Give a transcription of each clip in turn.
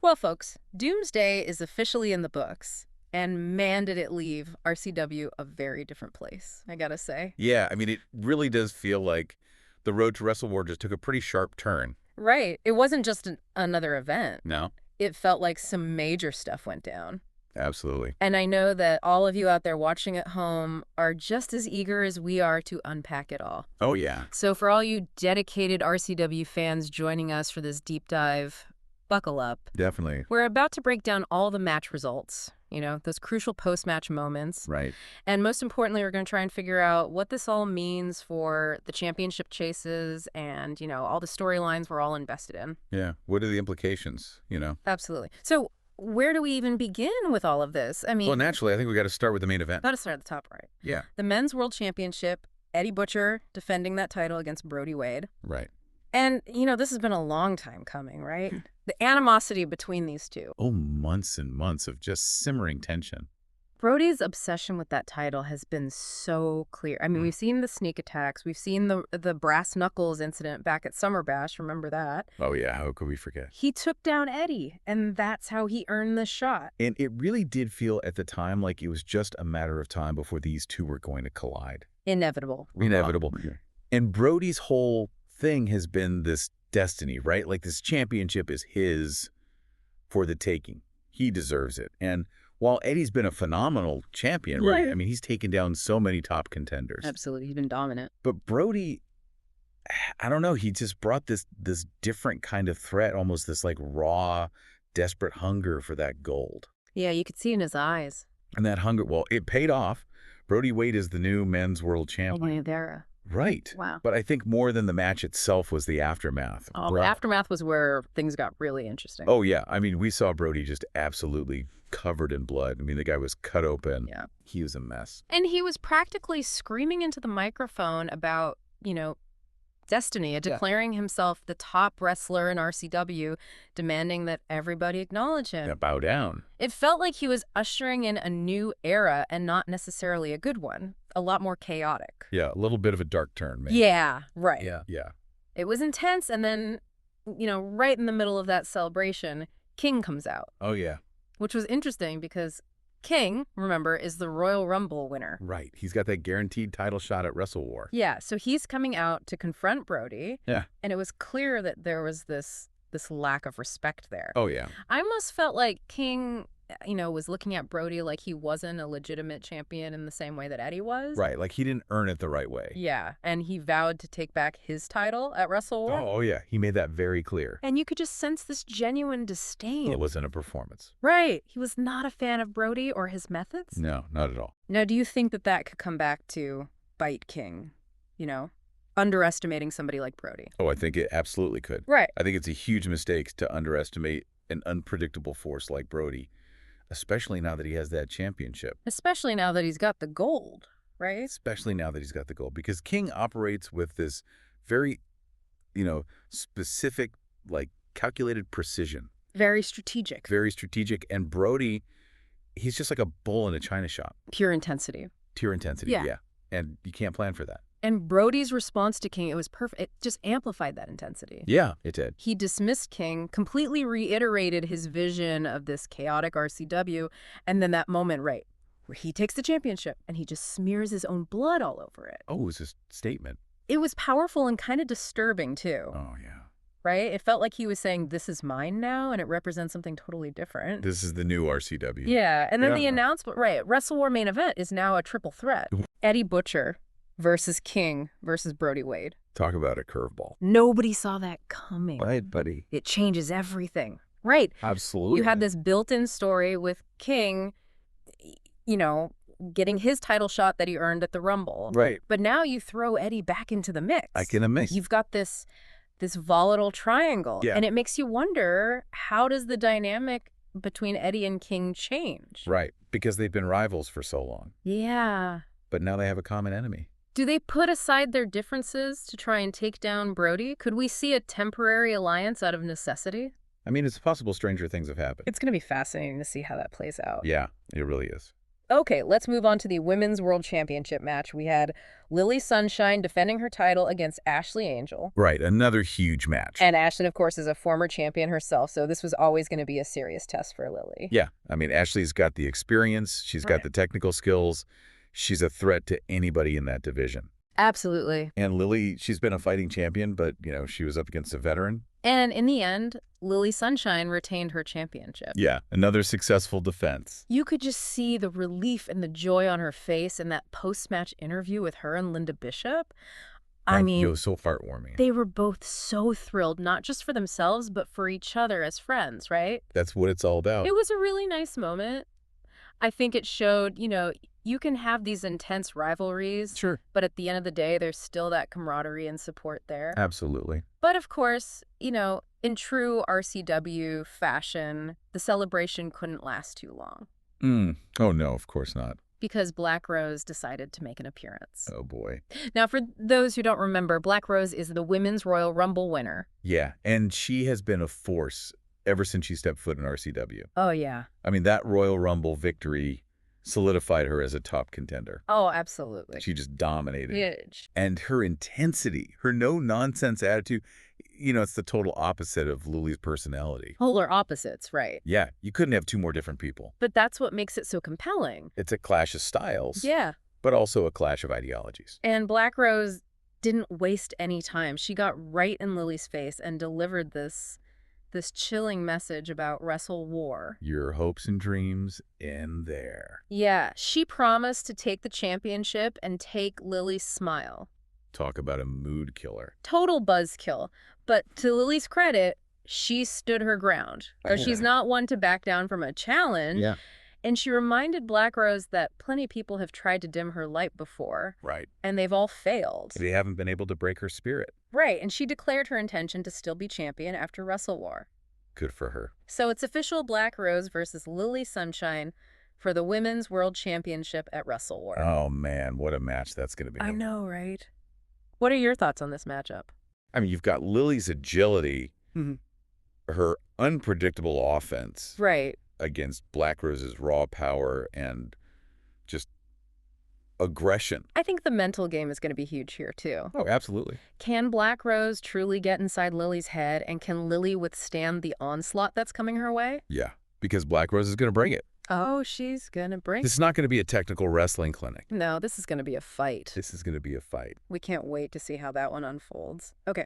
Well, folks, Doomsday is officially in the books, and man, did it leave RCW a very different place, I gotta say. Yeah, I mean, it really does feel like the road to Wrestle War just took a pretty sharp turn. Right. It wasn't just another event. No, It felt like some major stuff went down. absolutely. And I know that all of you out there watching at home are just as eager as we are to unpack it all. Oh, yeah. So for all you dedicated RCW fans joining us for this deep dive, buckle up. Definitely. We're about to break down all the match results, those crucial post-match moments. Right. And most importantly, we're going to try and figure out what this all means for the championship chases and, all the storylines we're all invested in. Yeah. What are the implications, Absolutely. So where do we even begin with all of this? I mean, Well, naturally, I think we got to start with the main event. got to start at the top, right? Yeah. The Men's World Championship, Eddie Butcher defending that title against Brody Wade. Right. And, this has been a long time coming, right? The animosity between these two. Oh, months and months of just simmering tension. Brody's obsession with that title has been so clear. I mean, we've seen the sneak attacks. We've seen the brass knuckles incident back at Summer Bash. Remember that? Oh, yeah. How could we forget? He took down Eddie, and that's how he earned the shot. And it really did feel at the time like it was just a matter of time before these two were going to collide. Inevitable. Inevitable. And Brody's whole thing has been this destiny, right? Like this championship is his for the taking. He deserves it. And while Eddie's been a phenomenal champion, right? Yeah. I mean, he's taken down so many top contenders. Absolutely. He's been dominant. But Brody, I don't know, he just brought this different kind of threat, almost this like raw, desperate hunger for that gold. Yeah, you could see in his eyes. And that hunger, well, it paid off. Brody Wade is the new men's world champion. There. Right. Wow. But I think more than the match itself was the aftermath. Oh, the aftermath was where things got really interesting. Oh, yeah. I mean, we saw Brody just absolutely covered in blood. I mean, the guy was cut open. Yeah. He was a mess. And he was practically screaming into the microphone about, destiny, declaring himself the top wrestler in RCW, demanding that everybody acknowledge him. Yeah, bow down. It felt like he was ushering in a new era and not necessarily a good one. A lot more chaotic. Yeah, a little bit of a dark turn, maybe. Yeah, right. Yeah. It was intense, and then, right in the middle of that celebration, King comes out. Oh, yeah. Which was interesting because King, remember, is the Royal Rumble winner. Right. He's got that guaranteed title shot at Wrestle War. Yeah, so he's coming out to confront Brody. Yeah. And it was clear that there was this lack of respect there. Oh, yeah. I almost felt like King, was looking at Brody like he wasn't a legitimate champion in the same way that Eddie was. Right. Like he didn't earn it the right way. Yeah. And he vowed to take back his title at Wrestle War. Oh, yeah. He made that very clear. And you could just sense this genuine disdain. It wasn't a performance. Right. He was not a fan of Brody or his methods. No, not at all. Now, do you think that could come back to bite King? Underestimating somebody like Brody. Oh, I think it absolutely could. Right. I think it's a huge mistake to underestimate an unpredictable force like Brody, especially now that he has that championship. Especially now that he's got the gold, right? Especially now that he's got the gold. Because King operates with this very, specific, like, calculated precision. Very strategic. Very strategic. And Brody, he's just like a bull in a china shop. Pure intensity. Pure intensity, Yeah. And you can't plan for that. And Brody's response to King, it was perfect. It just amplified that intensity. Yeah, it did. He dismissed King, completely reiterated his vision of this chaotic RCW, and then that moment, right, where he takes the championship and he just smears his own blood all over it. Oh, it was a statement. It was powerful and kind of disturbing, too. Oh, yeah. Right? It felt like he was saying, this is mine now, and it represents something totally different. This is the new RCW. Yeah, and then the Yeah. announcement, right, Wrestle War main event is now a triple threat. Eddie Butcher versus King versus Brody Wade. Talk about a curveball. Nobody saw that coming. Right, buddy. It changes everything. Right. Absolutely. You had this built-in story with King, getting his title shot that he earned at the Rumble. Right. But now you throw Eddie back into the mix. Like in a mix. You've got this volatile triangle. Yeah. And it makes you wonder, how does the dynamic between Eddie and King change? Right, because they've been rivals for so long. Yeah. But now they have a common enemy. Do they put aside their differences to try and take down Brody? Could we see a temporary alliance out of necessity? I mean, it's possible stranger things have happened. It's going to be fascinating to see how that plays out. Yeah, it really is. Okay, let's move on to the Women's World Championship match. We had Lily Sunshine defending her title against Ashley Angel. Right, another huge match. And Ashley, of course, is a former champion herself, so this was always going to be a serious test for Lily. Yeah, I mean, Ashley's got the experience. She's got the technical skills. She's a threat to anybody in that division. Absolutely. And Lily, she's been a fighting champion, but, she was up against a veteran. And in the end, Lily Sunshine retained her championship. Yeah, another successful defense. You could just see the relief and the joy on her face in that post-match interview with her and Linda Bishop. I mean, it was so heartwarming. they were both so thrilled, not just for themselves, but for each other as friends, right? That's what it's all about. It was a really nice moment. I think it showed, you can have these intense rivalries, Sure. but at the end of the day, there's still that camaraderie and support there. Absolutely. But of course, in true RCW fashion, the celebration couldn't last too long Oh, no, of course not. because Black Rose decided to make an appearance. Oh, boy. Now, for those who don't remember, Black Rose is the Women's Royal Rumble winner. Yeah, and she has been a force ever since she stepped foot in RCW. Oh, yeah. I mean, that Royal Rumble victory solidified her as a top contender. Oh, absolutely. She just dominated. Huge. And her intensity, her no-nonsense attitude, it's the total opposite of Lily's personality. Polar opposites, right. Yeah, you couldn't have two more different people. But that's what makes it so compelling. It's a clash of styles, Yeah. but also a clash of ideologies. And Black Rose didn't waste any time. She got right in Lily's face and delivered this chilling message about Wrestle War. Your hopes and dreams in there. Yeah, she promised to take the championship and take Lily's smile. Talk about a mood killer. Total buzzkill. But to Lily's credit, she stood her ground. So she's not one to back down from a challenge. Yeah. And she reminded Black Rose that plenty of people have tried to dim her light before. Right. And they've all failed. They haven't been able to break her spirit. Right, and she declared her intention to still be champion after Wrestle War. Good for her. So it's official Black Rose versus Lily Sunshine for the Women's World Championship at Wrestle War. Oh, man, what a match that's going to be. I know, right? What are your thoughts on this matchup? I mean, you've got Lily's agility, Mm-hmm. her unpredictable offense Right. against Black Rose's raw power and just aggression. I think the mental game is going to be huge here, too. Oh, absolutely. Can Black Rose truly get inside Lily's head, and can Lily withstand the onslaught that's coming her way? Yeah, because Black Rose is going to bring it. Oh, she's going to bring... This is not going to be a technical wrestling clinic. No, this is going to be a fight. This is going to be a fight. We can't wait to see how that one unfolds. Okay,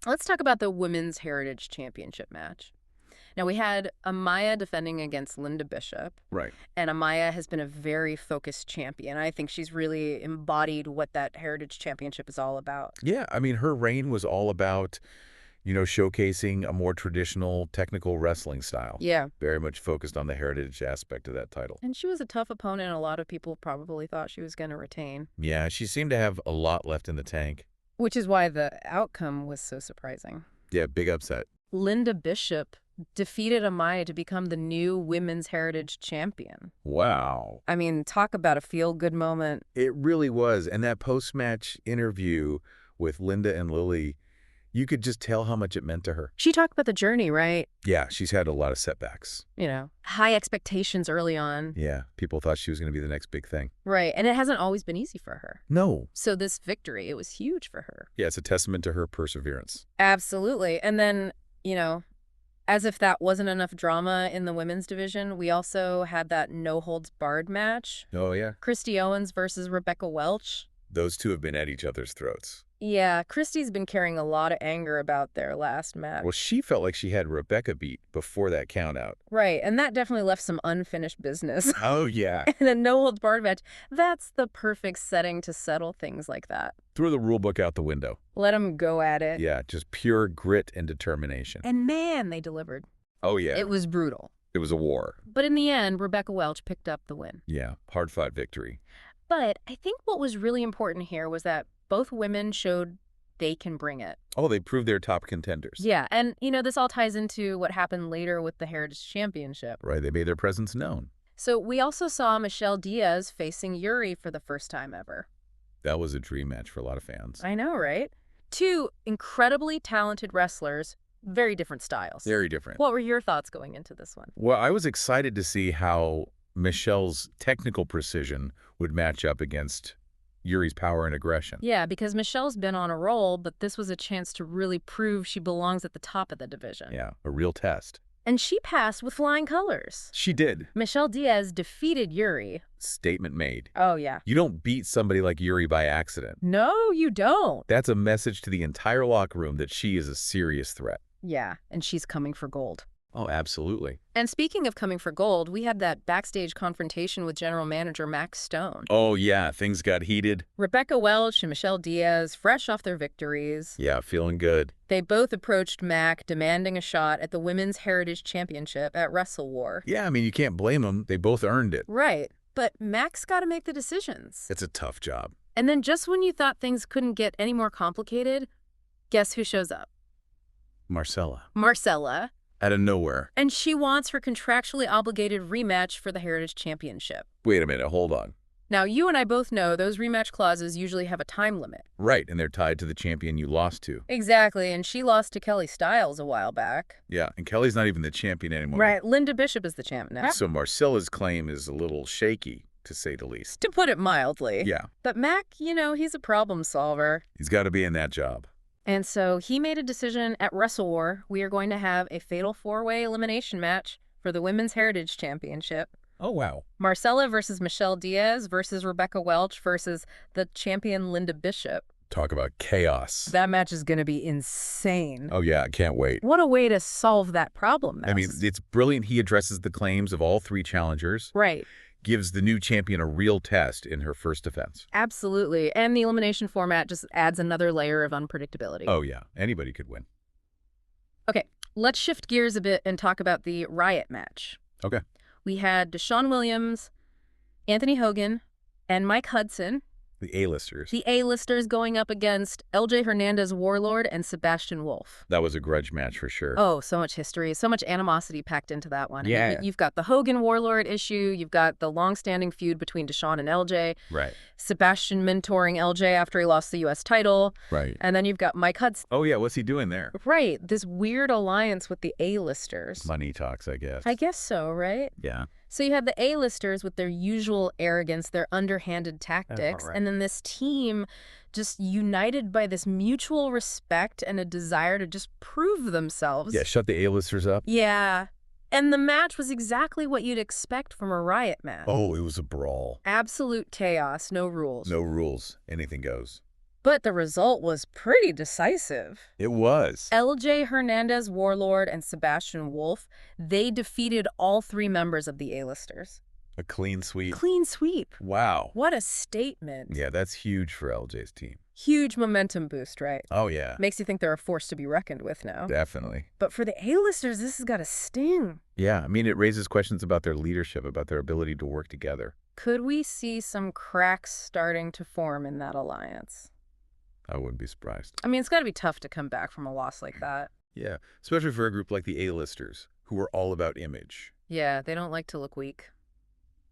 let's talk about the Women's Heritage Championship match. Now, we had Amaya defending against Linda Bishop. Right. And Amaya has been a very focused champion. I think she's really embodied what that Heritage Championship is all about. Yeah, I mean, her reign was all about, showcasing a more traditional technical wrestling style. Yeah. Very much focused on the heritage aspect of that title. And she was a tough opponent. A lot of people probably thought she was going to retain. Yeah, she seemed to have a lot left in the tank. Which is why the outcome was so surprising. Yeah, big upset. Linda Bishop defeated Amaya to become the new Women's Heritage Champion. Wow. I mean, talk about a feel-good moment. It really was. And that post-match interview with Linda and Lily, you could just tell how much it meant to her. She talked about the journey, right? Yeah, she's had a lot of setbacks. High expectations early on. Yeah, people thought she was going to be the next big thing. Right, and it hasn't always been easy for her. No. So this victory, it was huge for her. Yeah, it's a testament to her perseverance. Absolutely. And then, as if that wasn't enough drama in the women's division, we also had that no-holds-barred match. Oh, yeah. Christy Owens versus Rebecca Welch. Those two have been at each other's throats. Yeah, Christy's been carrying a lot of anger about their last match. Well, she felt like she had Rebecca beat before that countout. Right, and that definitely left some unfinished business. Oh, yeah. And a no-holds-barred match, that's the perfect setting to settle things like that. Throw the rule book out the window. Let them go at it. Yeah, just pure grit and determination. And man, they delivered. Oh, yeah. It was brutal. It was a war. But in the end, Rebecca Welch picked up the win. Yeah, hard-fought victory. But I think what was really important here was that both women showed they can bring it. Oh, they proved they're top contenders. Yeah, and, this all ties into what happened later with the Heritage Championship. Right, they made their presence known. So we also saw Michelle Diaz facing Yuri for the first time ever. That was a dream match for a lot of fans. I know, right? Two incredibly talented wrestlers, very different styles. Very different. What were your thoughts going into this one? Well, I was excited to see how Michelle's technical precision would match up against Yuri's power and aggression. Yeah, because Michelle's been on a roll, but this was a chance to really prove she belongs at the top of the division. Yeah, a real test. And she passed with flying colors. She did. Michelle Diaz defeated Yuri. Statement made. Oh, yeah. You don't beat somebody like Yuri by accident. No, you don't. That's a message to the entire locker room that she is a serious threat. Yeah, and she's coming for gold. Oh, absolutely. And speaking of coming for gold, we had that backstage confrontation with general manager Max Stone. Oh, yeah, things got heated. Rebecca Welch and Michelle Diaz, fresh off their victories. Yeah, feeling good. They both approached Mac, demanding a shot at the Women's Heritage Championship at Wrestle War. Yeah, I mean, you can't blame them. They both earned it. Right, but Mac's got to make the decisions. It's a tough job. And then just when you thought things couldn't get any more complicated, guess who shows up? Marcella. Out of nowhere. And she wants her contractually obligated rematch for the Heritage Championship. Wait a minute, hold on. Now, you and I both know those rematch clauses usually have a time limit. Right, and they're tied to the champion you lost to. Exactly, and she lost to Kelly Styles a while back. Yeah, and Kelly's not even the champion anymore. Right, Linda Bishop is the champ now. So Marcella's claim is a little shaky, to say the least. To put it mildly. Yeah. But Mac, he's a problem solver. He's got to be in that job. And so he made a decision at Wrestle War. We are going to have a fatal four-way elimination match for the Women's Heritage Championship. Oh, wow. Marcella versus Michelle Diaz versus Rebecca Welch versus the champion Linda Bishop. Talk about chaos. That match is going to be insane. Oh, yeah, I can't wait. What a way to solve that problem, though. I mean, it's brilliant he addresses the claims of all three challengers. Right. Gives the new champion a real test in her first defense. Absolutely. And the elimination format just adds another layer of unpredictability. Oh, yeah. Anybody could win. Okay, let's shift gears a bit and talk about the Riot match. Okay. We had Deshaun Williams, Anthony Hogan, and Mike Hudson. The A-listers. The A-listers going up against LJ Hernandez Warlord and Sebastian Wolf. That was a grudge match for sure. Oh, so much history, so much animosity packed into that one. Yeah. I mean, you've got the Hogan Warlord issue, you've got the long-standing feud between Deshaun and LJ. Right. Sebastian mentoring LJ after he lost the U.S. title. Right. And then you've got Mike Hudson. Oh, yeah, what's he doing there? Right, this weird alliance with the A-listers. Money talks, I guess. I guess so, right? Yeah. So you have the A-listers with their usual arrogance, their underhanded tactics, right. and then this team just united by this mutual respect and a desire to just prove themselves. Yeah, shut the A-listers up. Yeah. And the match was exactly what you'd expect from a Riot match. Oh, it was a brawl. Absolute chaos, no rules. No rules. Anything goes. But the result was pretty decisive. It was. LJ Hernandez Warlord and Sebastian Wolf, they defeated all three members of the A-listers. A clean sweep. Clean sweep. Wow. What a statement. Yeah, that's huge for LJ's team. Huge momentum boost, right? Oh, yeah. Makes you think they're a force to be reckoned with now. Definitely. But for the A-listers, this has got a sting. Yeah, I mean, it raises questions about their leadership, about their ability to work together. Could we see some cracks starting to form in that alliance? I wouldn't be surprised. I mean, it's got to be tough to come back from a loss like that. Yeah, especially for a group like the A-listers, who are all about image. Yeah, they don't like to look weak.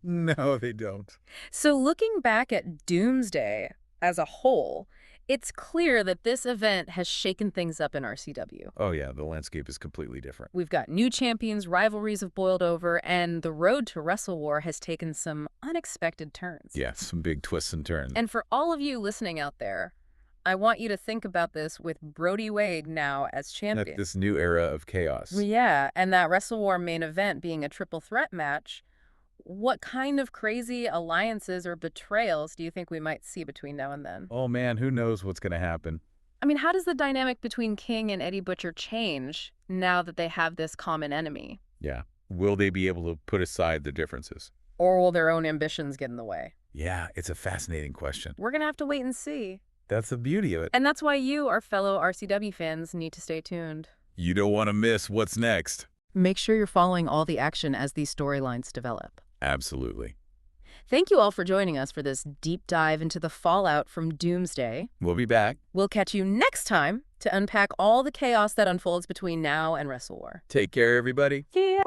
No, they don't. So looking back at Doomsday as a whole, it's clear that this event has shaken things up in RCW. Oh, yeah, the landscape is completely different. We've got new champions, rivalries have boiled over, and the road to Wrestle War has taken some unexpected turns. Yeah, some big twists and turns. And for all of you listening out there, I want you to think about this with Brody Wade now as champion. This new era of chaos. Yeah, and that Wrestle War main event being a triple threat match. What kind of crazy alliances or betrayals do you think we might see between now and then? Oh, man, who knows what's going to happen? I mean, how does the dynamic between King and Eddie Butcher change now that they have this common enemy? Yeah. Will they be able to put aside the differences? Or will their own ambitions get in the way? Yeah, it's a fascinating question. We're going to have to wait and see. That's the beauty of it. And that's why you, our fellow RCW fans, need to stay tuned. You don't want to miss what's next. Make sure you're following all the action as these storylines develop. Absolutely. Thank you all for joining us for this deep dive into the fallout from Doomsday. We'll be back. We'll catch you next time to unpack all the chaos that unfolds between now and Wrestle War. Take care, everybody. Yeah.